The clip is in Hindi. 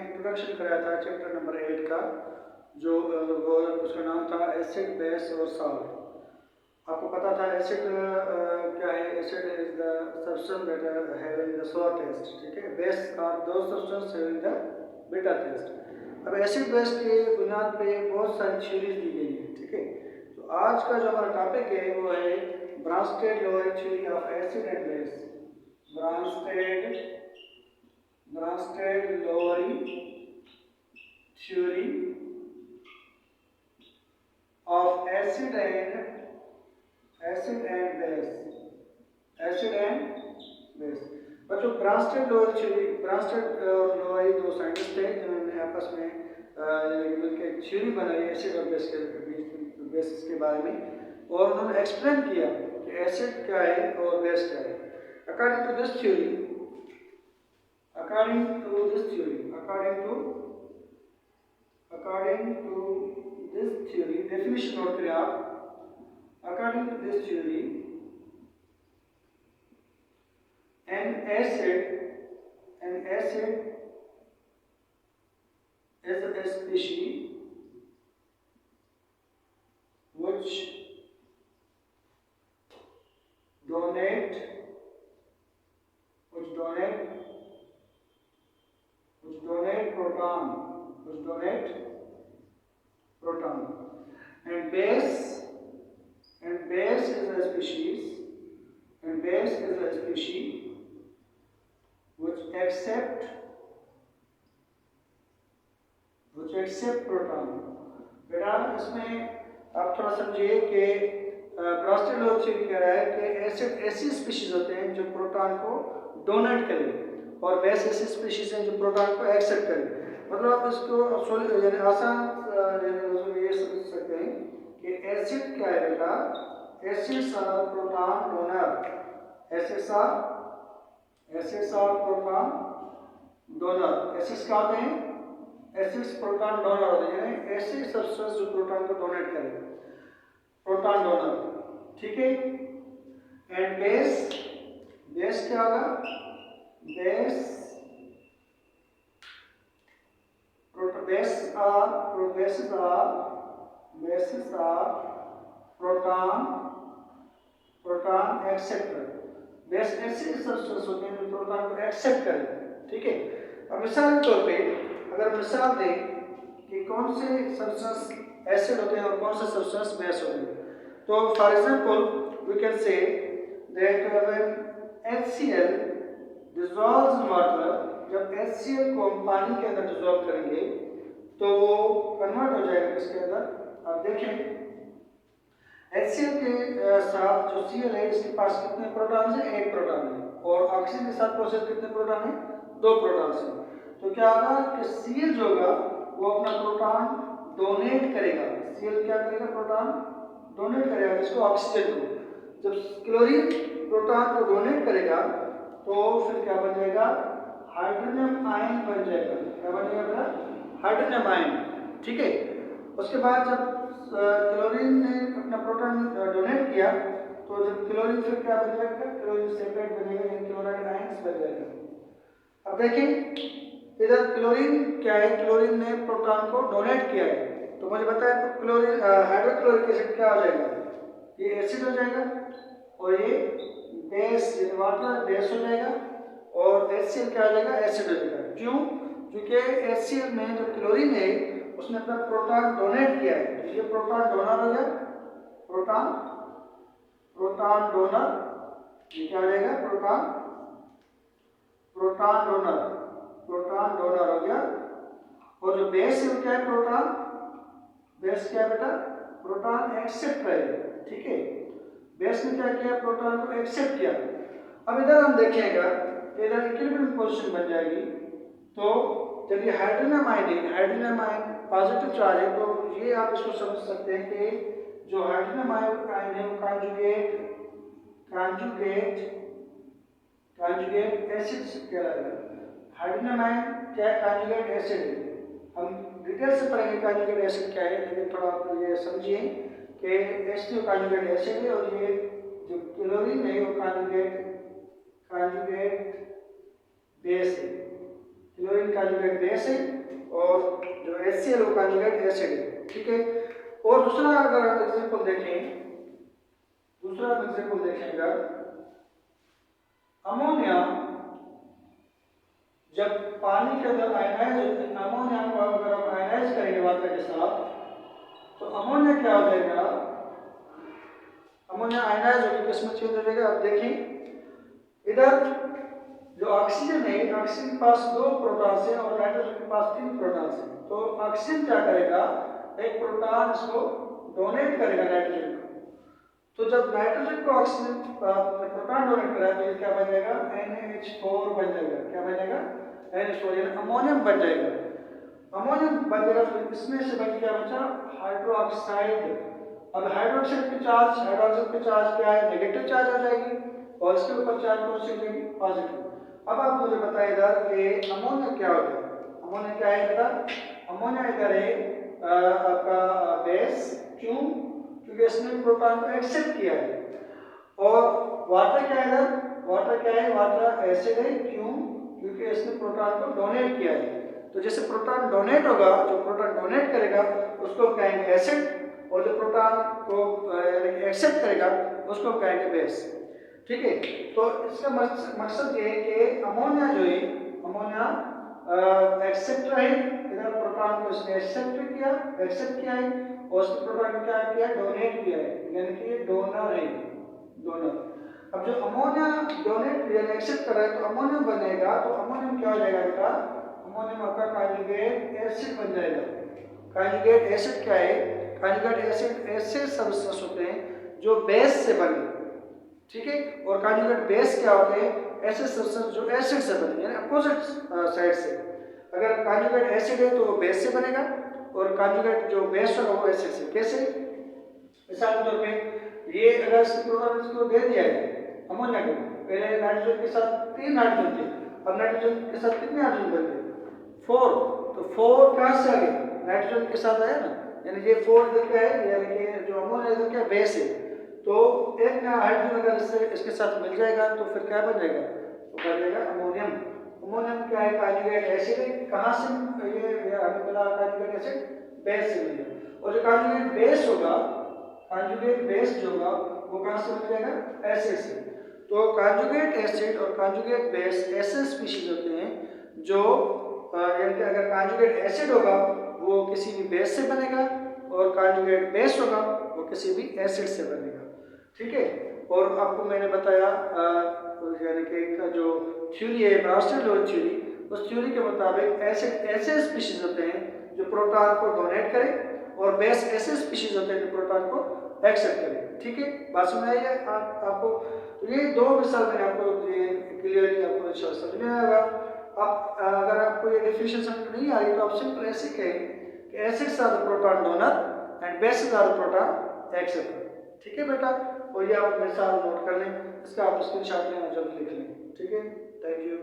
इंट्रोडक्शन कराया था चैप्टर नंबर 8 का, जो वो उसका नाम था एसिड, बेस और सॉल्ट। आपको पता था एसिड क्या है? Acid is the substance that having the सोर टेस्ट, ठीक है। बेस आर दो substance having the bitter taste. अब एसिड बेस के बुनियाद पे बहुत सारी थ्योरीज दी गई है, ठीक है। तो आज का जो हमारा टॉपिक है वो है Bronsted Lowry theory of acid and base. Bronsted Lowry theory of acid and base। बच्चों, ब्रांस्टेड-लोवेरी थ्योरी, ब्रांस्टेड और लोवेरी दो साइंटिस्ट थे जिन्होंने आपस में मिलकर थ्योरी बनाई एसिड और बेस के बीच, बेसिस के बारे में, और उन्होंने एक्सप्लेन किया कि एसिड क्या है और बेस क्या है। According to this theory, definition note करें आप। According to this theory, an acid is a species which donate proton, and base is a species which accept proton। बेटा, इसमें आप थोड़ा समझिए कि ब्रांस्टेड-लोवेरी थ्योरी कह रहा है कि एसिड ऐसी स्पीशीज होते हैं जो प्रोटॉन को डोनेट करें और बेस ऐसी स्पीशीज हैं जो प्रोटॉन को एक्सेप्ट करें। मतलब आप इसको यानी आसान ये समझ सकते हैं कि एसिड क्या है बेटा? Acids are proton donor. Acids are proton donor. Acids क्या होते हैं? एसिड्स प्रोटॉन डोनर होते हैं, यानी ऐसे सब्सटेंस जो प्रोटॉन को डोनेट करें, प्रोटॉन डोनर, ठीक है। एंड बेस क्या होगा? Base are proton acceptor. Base ऐसे सब्सटेंस होते हैं जो प्रोटॉन को एक्सेप्ट करें, ठीक है। अब मिसाल के तौर पे अगर मिसाल दें कि कौन से सब्सटेंस एसिड होते हैं और कौन से सब्सटेंस बेस होते हैं, तो for example we can say that when HCl dissolves in water, जब HCl को हम पानी के अंदर डिसॉल्व करेंगे तो वो कन्वर्ट हो जाएगा इसके अंदर। अब देखें HCl के साथ जो Cl है इसके पास कितने प्रोटॉन है? एक प्रोटॉन है। और ऑक्सीजन के साथ प्रोसेस कितने प्रोटॉन है? दो प्रोटॉन है। तो क्या होगा कि Cl जो होगा वो अपना प्रोटॉन डोनेट करेगा। Cl क्या करेगा? प्रोटॉन डोनेट करेगा इसको, ऑक्सीजन को। जब क्लोरीन प्रोटॉन को डोनेट करेगा तो फिर क्या बन जाएगा? हाइड्रोजन आयन बन जाएगा। क्या बन जाएगा? हाइड्रोजन आयन, ठीक है। उसके बाद जब क्लोरीन ने अपना प्रोटॉन डोनेट किया तो जब क्लोरीन फिर क्या बन जाएगा? क्लोरीन सेपरेट बनेगा, यानी क्लोराइड आयंस बन जाएगा। अब देखिए इधर क्लोरीन क्या है? क्लोरीन ने प्रोटॉन को डोनेट किया है, तो मुझे बताया तो क्लोरीन हाइड्रोक्लोरिक एसिड क्या हो जाएगा? ये एसिड हो जाएगा और ये बेस, वाटर बेस हो जाएगा, और HCl क्या हो जाएगा? एसिड हो जाएगा। क्यों? क्योंकि HCl में जो क्लोरीन है उसने अपना प्रोटॉन डोनेट किया है, तो ये प्रोटॉन डोनर हो गया। प्रोटॉन डोनर, ये क्या हो जाएगा? प्रोटॉन डोनर हो गया। और जो बेस है वो क्या है? बेस क्या है बेटा? प्रोटॉन एक्सेप्टर है, ठीक है। बेस ने क्या किया? प्रोटॉन को एक्सेप्ट किया। अब इधर हम देखेंगे इधर इक्विलिब्रियम पोजीशन बन जाएगी। तो जब ये हाइड्रोजन आयन पॉजिटिव चार्ज है, तो ये आप इसको समझ सकते हैं कि जो हाइड्रोजन आयन है वो कॉन्जुगेट एसिड कहलाएगा। हाइड्रोजन आयन क्या है? कॉन्जुगेट एसिड है। हम डिटेल से पढ़ेंगे कॉन्जुगेट एसिड क्या है, लेकिन थोड़ा आप ये समझिए कि H2 कॉन्जुगेट एसिड है और ये जो क्लोरीन है वो कॉन्जुगेट बेस है। क्लोरीन कॉन्जुगेट बेस है और जो HCl वो कॉन्जुगेट एसिड है, ठीक है। और दूसरा अगर आप एग्जांपल देखें, अगर अमोनिया जब पानी के अंदर आयनाइज, अमोनिया को अगर हम आयनाइज करेंगे वाटर के साथ, तो अमोनिया क्या हो जाएगा, अमोनिया आयनाइज होकर किस्म चेंज हो जाएगा। अब देखिए इधर जो ऑक्सीजन है, ऑक्सीजन के पास 2 प्रोटॉन्स हैं और नाइट्रोजन के पास 3 प्रोटॉन्स हैं। तो ऑक्सीजन क्या करेगा, एक प्रोटॉन इसको डोनेट करेगा नाइट्रोजन को। तो जब नाइट्रोजन को ऑक्सीजन प्रोटॉन डोनेट करेगा तो ये क्या बन जाएगा, NH4 बन जाएगा। क्या बन जाएगा, NH4, यानी अमोनियम बन जाएगा। अमोनियम बन जाएगा तो इसमें से बन क्या बचा, हाइड्रोक्साइड। अब हाइड्रोक्साइड की चार्ज, हाइड्रोजन की चार्ज क्या है, नेगेटिव चार्ज हो जाएगी और इसके ऊपर चार्ज कौन सी हो जाएगी, पॉजिटिव। अब आप मुझे बताइए इधर कि अमोनिया क्या होगा, अमोनिया क्या है इधर, अमोनिया इधर है आपका बेस, क्यों, क्योंकि इसने प्रोटॉन को एक्सेप्ट किया है। और वाटर क्या है इधर, वाटर क्या है, वाटर एसिड है, क्यों, क्योंकि इसने प्रोटॉन को डोनेट किया है। तो जैसे प्रोटॉन डोनेट होगा, जो प्रोटॉन डोनेट करेगा उसको कहेंगे एसिड, और जो प्रोटॉन को एक्सेप्ट करेगा उसको कहेंगे बेस, ठीक है। तो इसका मकसद ये है कि अमोनिया जो है, अमोनिया एक्सेप्टर है, इधर प्रोटॉन को इसने एक्सेप्ट किया है और उसने प्रोटॉन को क्या किया, डोनेट किया है, यानी कि ये डोनर है, डोनर। अब जो अमोनिया डोनेट यानी एक्सेप्ट कर रहा है तो अमोनियम बनेगा, तो अमोनियम क्या हो जाएगा बेटा, अमोनियम आपका कॉन्जुगेट एसिड बन जाएगा। कॉन्जुगेट एसिड क्या है, कॉन्जुगेट एसिड ऐसे सब्सटेंस होते हैं जो बेस से बने, ठीक है। और कॉन्जुगेट बेस क्या होते हैं, ऐसे सब्सटेंस जो एसिड से बने, यानी अपोजिट साइड से। अगर कॉन्जुगेट एसिड है तो वो बेस से बनेगा और कॉन्जुगेट जो बेस होगा वो एसिड से। कैसे, मिसाल के तौर पे ये अगर प्रोटॉन को दे दिया है अमोनिया को, पहले नाइट्रोजन के साथ 3 नाइट्रोजन थे, अब नाइट्रोजन के साथ कितने हाइड्रोजन बन गए, 4। तो 4 कहाँ से आ गए, नाइट्रोजन के साथ आया ना, यानी ये 4 इधर क्या है, यानी कि जो अमोनिया इधर क्या बेस है। तो एक ना हाइड्रोजन अगर इसके साथ मिल जाएगा तो फिर क्या बन जाएगा, तो बन जाएगा अमोनियम। अमोनियम क्या है, कॉन्जुगेट एसिड है। कहाँ से ये हमें मिला, कॉन्जुगेट एसिड बेस से मिला। और जो कॉन्जुगेट बेस होगा, कॉन्जुगेट बेस जो होगा वो कहाँ से मिल जाएगा, एसिड से। तो कॉन्जुगेट एसिड और कॉन्जुगेट बेस ऐसे स्पीशीज होते हैं जो यानी कि अगर कॉन्जुगेट एसिड होगा वो किसी भी बेस से बनेगा और कॉन्जुगेट बेस होगा वो किसी भी एसिड से बनेगा, ठीक है। और आपको मैंने बताया यानी कि जो थ्योरी है ब्राउस्टर लोअर थ्योरी, उस थ्योरी के मुताबिक एसिड ऐसे स्पीशीज होते हैं जो प्रोटॉन को डोनेट करें और बेस ऐसे स्पीशीज होते हैं जो प्रोटॉन को एक्सेप्ट करें, ठीक है। बात समझ आई है आपको। तो ये 2 मिसाल मैंने आपको क्लियरली आपको समझ में आएगा। अब अगर आपको ये डेफिनेशन समझ में नहीं आ रही तो आप सिंपल ऐसे कहें कि acids are the proton donor and bases are the proton acceptor, ठीक है बेटा। और ये आप मिसाल नोट कर लें, इसका आप स्क्रीनशॉट लें और जल्दी लिख लें, ठीक है। Thank you.